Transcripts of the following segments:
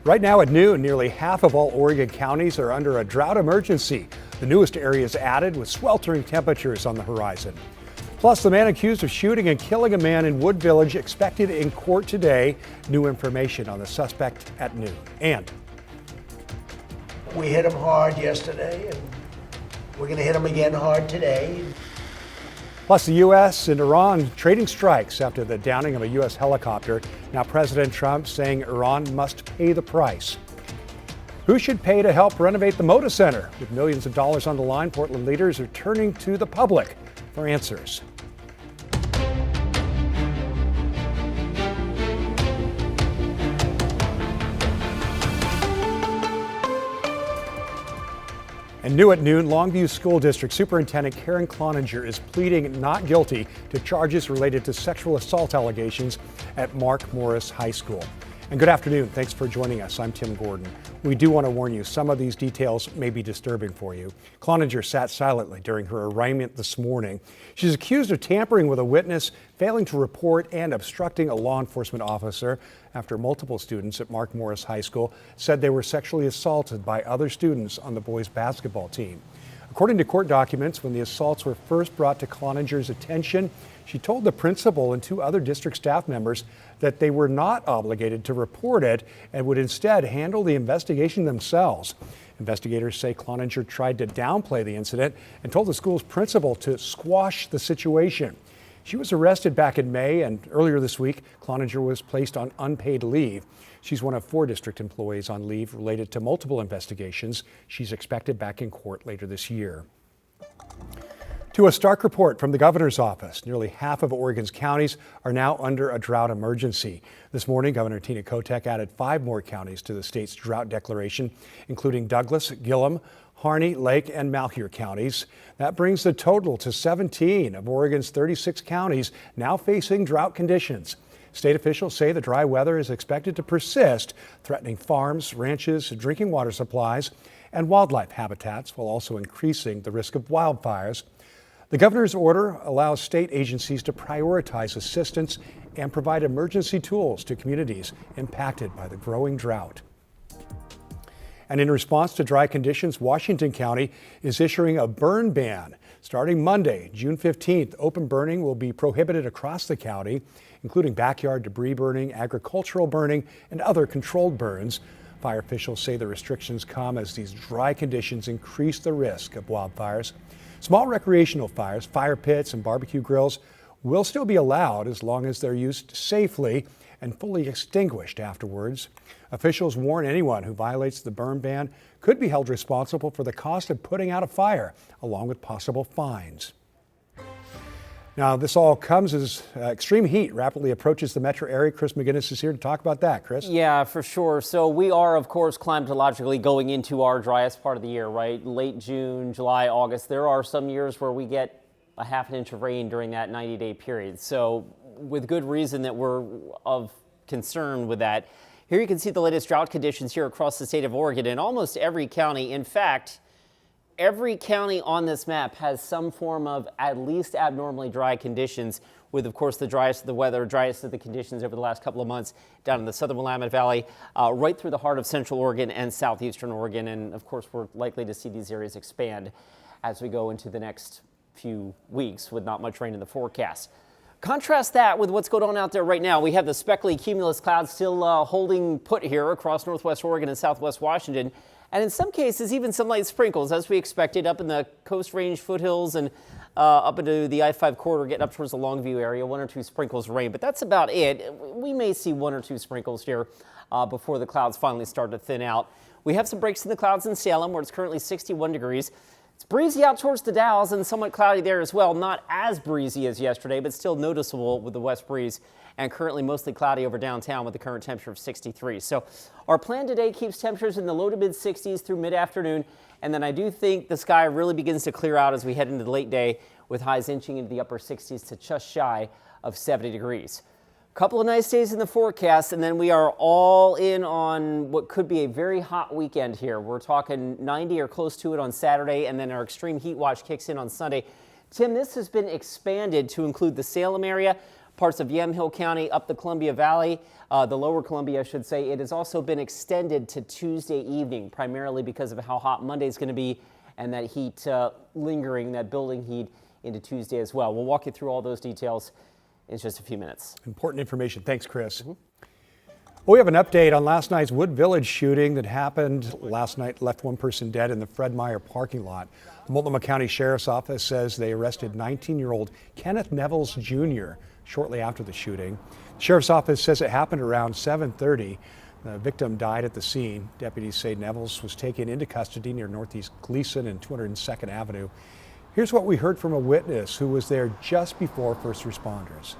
Right now at noon, nearly half of all Oregon counties are under a drought emergency. The newest areas added with sweltering temperatures on the horizon. Plus, the man accused of shooting and killing a man in Wood Village expected in court today. New information on the suspect at noon. And we hit him hard yesterday, and we're going to hit him again hard today. Plus, the U.S. and Iran trading strikes after the downing of a U.S. helicopter. Now President Trump saying Iran must pay the price. Who should pay to help renovate the Moda Center? With millions of dollars on the line, Portland leaders are turning to the public for answers. And new at noon, Longview School District Superintendent Karen Cloninger is pleading not guilty to charges related to sexual assault allegations at Mark Morris High School. And good afternoon. Thanks for joining us. I'm Tim Gordon. We do want to warn you, some of these details may be disturbing for you. Cloninger sat silently during her arraignment this morning. She's accused of tampering with a witness, failing to report, and obstructing a law enforcement officer after multiple students at Mark Morris High School said they were sexually assaulted by other students on the boys' basketball team. According to court documents, when the assaults were first brought to Cloninger's attention, she told the principal and two other district staff members that they were not obligated to report it and would instead handle the investigation themselves. Investigators say Cloninger tried to downplay the incident and told the school's principal to squash the situation. She was arrested back in May, and earlier this week, Cloninger was placed on unpaid leave. She's one of 4 district employees on leave related to multiple investigations. She's expected back in court later this year. To a stark report from the governor's office, nearly half of Oregon's counties are now under a drought emergency. This morning, Governor Tina Kotek added 5 more counties to the state's drought declaration, including Douglas, Gillum, Harney, Lake, and Malheur counties. That brings the total to 17 of Oregon's 36 counties now facing drought conditions. State officials say the dry weather is expected to persist, threatening farms, ranches, drinking water supplies, and wildlife habitats, while also increasing the risk of wildfires. The governor's order allows state agencies to prioritize assistance and provide emergency tools to communities impacted by the growing drought. And in response to dry conditions, Washington County is issuing a burn ban. Starting Monday, June 15th, open burning will be prohibited across the county, including backyard debris burning, agricultural burning, and other controlled burns. Fire officials say the restrictions come as these dry conditions increase the risk of wildfires. Small recreational fires, fire pits, and barbecue grills will still be allowed as long as they're used safely and fully extinguished afterwards. Officials warn anyone who violates the burn ban could be held responsible for the cost of putting out a fire, along with possible fines. Now, this all comes as extreme heat rapidly approaches the metro area. Chris McGinnis is here to talk about that. Chris? Yeah, for sure. So we are, of course, climatologically going into our driest part of the year, right? Late June, July, August. There are some years where we get a half an inch of rain during that 90-day period. So with good reason that we're of concern with that. Here you can see the latest drought conditions here across the state of Oregon in almost every county. In fact, every county on this map has some form of at least abnormally dry conditions, with, of course, the driest of the weather, driest of the conditions over the last couple of months down in the southern Willamette Valley, right through the heart of central Oregon and southeastern Oregon. And, of course, we're likely to see these areas expand as we go into the next few weeks with not much rain in the forecast. Contrast that with what's going on out there right now. We have the speckly cumulus clouds still holding put here across northwest Oregon and southwest Washington. And in some cases, even some light sprinkles, as we expected, up in the Coast Range foothills and up into the I-5 corridor, getting up towards the Longview area, 1 or 2 sprinkles of rain. But that's about it. We may see 1 or 2 sprinkles here before the clouds finally start to thin out. We have some breaks in the clouds in Salem, where it's currently 61 degrees. It's breezy out towards the Dalles and somewhat cloudy there as well. Not as breezy as yesterday, but still noticeable with the west breeze. And currently mostly cloudy over downtown with the current temperature of 63. So our plan today keeps temperatures in the low to mid 60s through mid-afternoon. And then I do think the sky really begins to clear out as we head into the late day, with highs inching into the upper 60s to just shy of 70 degrees. Couple of nice days in the forecast, and then we are all in on what could be a very hot weekend here. We're talking 90 or close to it on Saturday, and then our extreme heat watch kicks in on Sunday. Tim, this has been expanded to include the Salem area, parts of Yamhill County, up the Columbia Valley, the lower Columbia, I should say. It has also been extended to Tuesday evening, primarily because of how hot Monday is going to be and that heat lingering, that building heat into Tuesday as well. We'll walk you through all those details in just a few minutes. Important information. Thanks, Chris. Well, we have an update on last night's Wood Village shooting that happened last night, left one person dead in the Fred Meyer parking lot. The Multnomah County Sheriff's Office says they arrested 19-year-old Kenneth Nevels Jr. shortly after the shooting. The Sheriff's Office says it happened around 7:30. The victim died at the scene. Deputies say Nevels was taken into custody near Northeast Gleason and 202nd Avenue. Here's what we heard from a witness who was there just before first responders.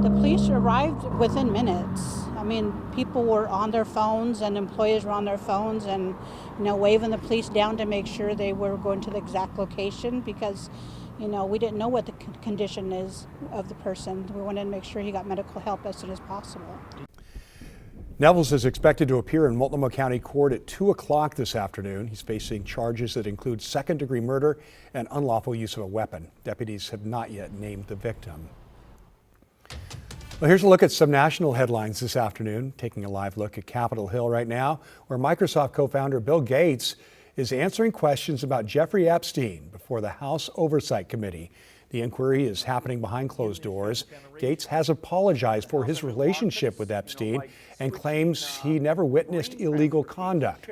The police arrived within minutes. I mean, people were on their phones and employees were on their phones and, waving the police down to make sure they were going to the exact location because, we didn't know what the condition is of the person. We wanted to make sure he got medical help as soon as possible. Nevels is expected to appear in Multnomah County Court at 2 o'clock this afternoon. He's facing charges that include second-degree murder and unlawful use of a weapon. Deputies have not yet named the victim. Well, here's a look at some national headlines this afternoon. Taking a live look at Capitol Hill right now, where Microsoft co-founder Bill Gates is answering questions about Jeffrey Epstein before the House Oversight Committee. The inquiry is happening behind closed doors. Gates has apologized for his relationship with Epstein and claims he never witnessed illegal conduct.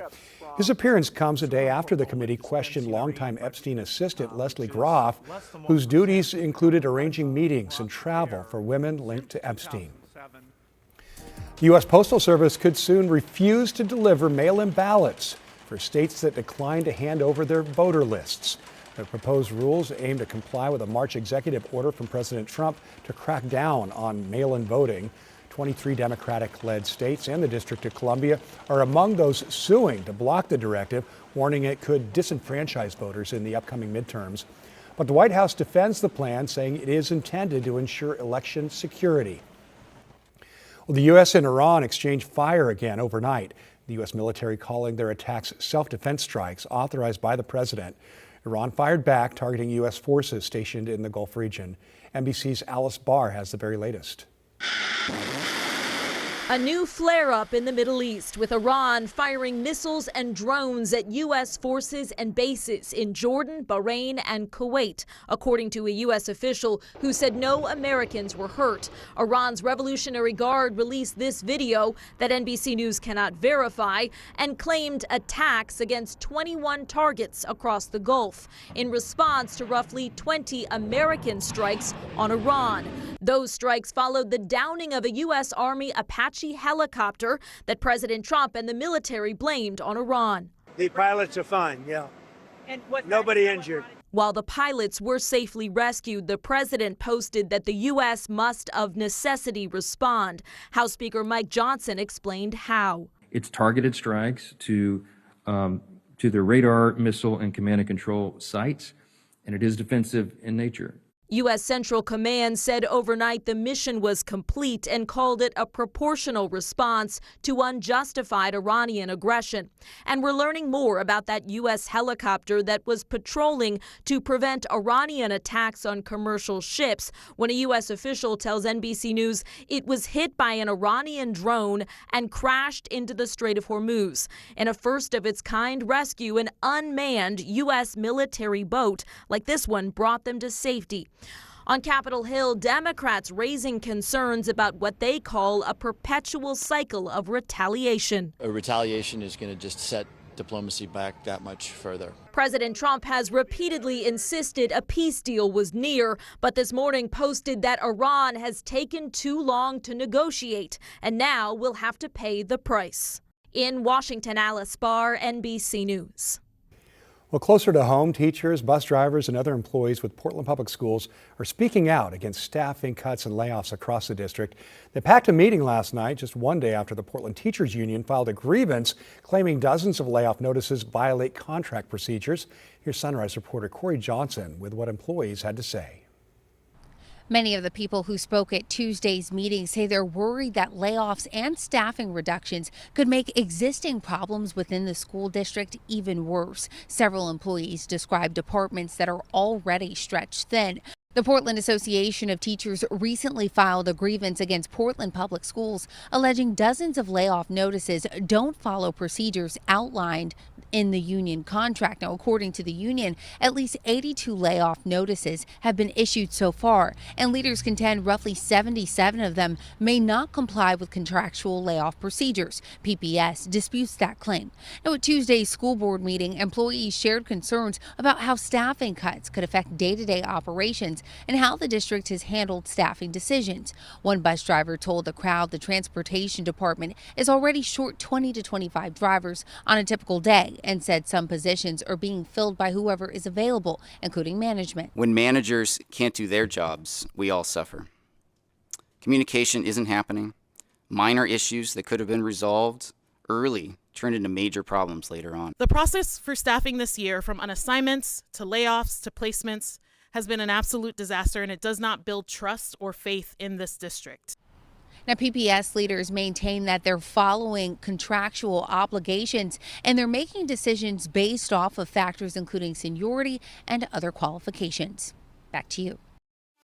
His appearance comes a day after the committee questioned longtime Epstein assistant Leslie Groff, whose duties included arranging meetings and travel for women linked to Epstein. The U.S. Postal Service could soon refuse to deliver mail-in ballots for states that decline to hand over their voter lists. The proposed rules aim to comply with a March executive order from President Trump to crack down on mail-in voting. 23 Democratic-led states and the District of Columbia are among those suing to block the directive, warning it could disenfranchise voters in the upcoming midterms. But the White House defends the plan, saying it is intended to ensure election security. Well, the U.S. and Iran exchanged fire again overnight. The U.S. military calling their attacks self-defense strikes authorized by the president. Iran fired back, targeting U.S. forces stationed in the Gulf region. NBC's Alice Barr has the very latest. A new flare-up in the Middle East, with Iran firing missiles and drones at U.S. forces and bases in Jordan, Bahrain, and Kuwait, according to a U.S. official who said no Americans were hurt. Iran's Revolutionary Guard released this video that NBC News cannot verify and claimed attacks against 21 targets across the Gulf in response to roughly 20 American strikes on Iran. Those strikes followed the downing of a U.S. Army Apache helicopter that President Trump and the military blamed on Iran. The pilots are fine, yeah. And nobody injured. While the pilots were safely rescued, the president posted that the U.S. must of necessity respond. House Speaker Mike Johnson explained how. It's targeted strikes to the radar, missile, and command and control sites, and it is defensive in nature. U.S. Central Command said overnight the mission was complete and called it a proportional response to unjustified Iranian aggression. And we're learning more about that U.S. helicopter that was patrolling to prevent Iranian attacks on commercial ships when a U.S. official tells NBC News it was hit by an Iranian drone and crashed into the Strait of Hormuz. In a first-of-its-kind rescue, an unmanned U.S. military boat like this one brought them to safety. On Capitol Hill, Democrats raising concerns about what they call a perpetual cycle of retaliation. A retaliation is going to just set diplomacy back that much further. President Trump has repeatedly insisted a peace deal was near, but this morning posted that Iran has taken too long to negotiate and now will have to pay the price. In Washington, Alice Barr, NBC News. Well, closer to home, teachers, bus drivers, and other employees with Portland Public Schools are speaking out against staffing cuts and layoffs across the district. They packed a meeting last night, just one day after the Portland Teachers Union filed a grievance claiming dozens of layoff notices violate contract procedures. Here's Sunrise reporter Corey Johnson with what employees had to say. Many of the people who spoke at Tuesday's meeting say they're worried that layoffs and staffing reductions could make existing problems within the school district even worse. Several employees describe departments that are already stretched thin. The Portland Association of Teachers recently filed a grievance against Portland Public Schools, alleging dozens of layoff notices don't follow procedures outlined in the union contract. Now, according to the union, at least 82 layoff notices have been issued so far, and leaders contend roughly 77 of them may not comply with contractual layoff procedures. PPS disputes that claim. Now, at Tuesday's school board meeting, employees shared concerns about how staffing cuts could affect day-to-day operations and how the district has handled staffing decisions. One bus driver told the crowd the transportation department is already short 20 to 25 drivers on a typical day, and said some positions are being filled by whoever is available, including management. When managers can't do their jobs, we all suffer. Communication isn't happening. Minor issues that could have been resolved early turned into major problems later on. The process for staffing this year, from unassignments to layoffs to placements, has been an absolute disaster, and it does not build trust or faith in this district. Now, PPS leaders maintain that they're following contractual obligations and they're making decisions based off of factors including seniority and other qualifications. Back to you.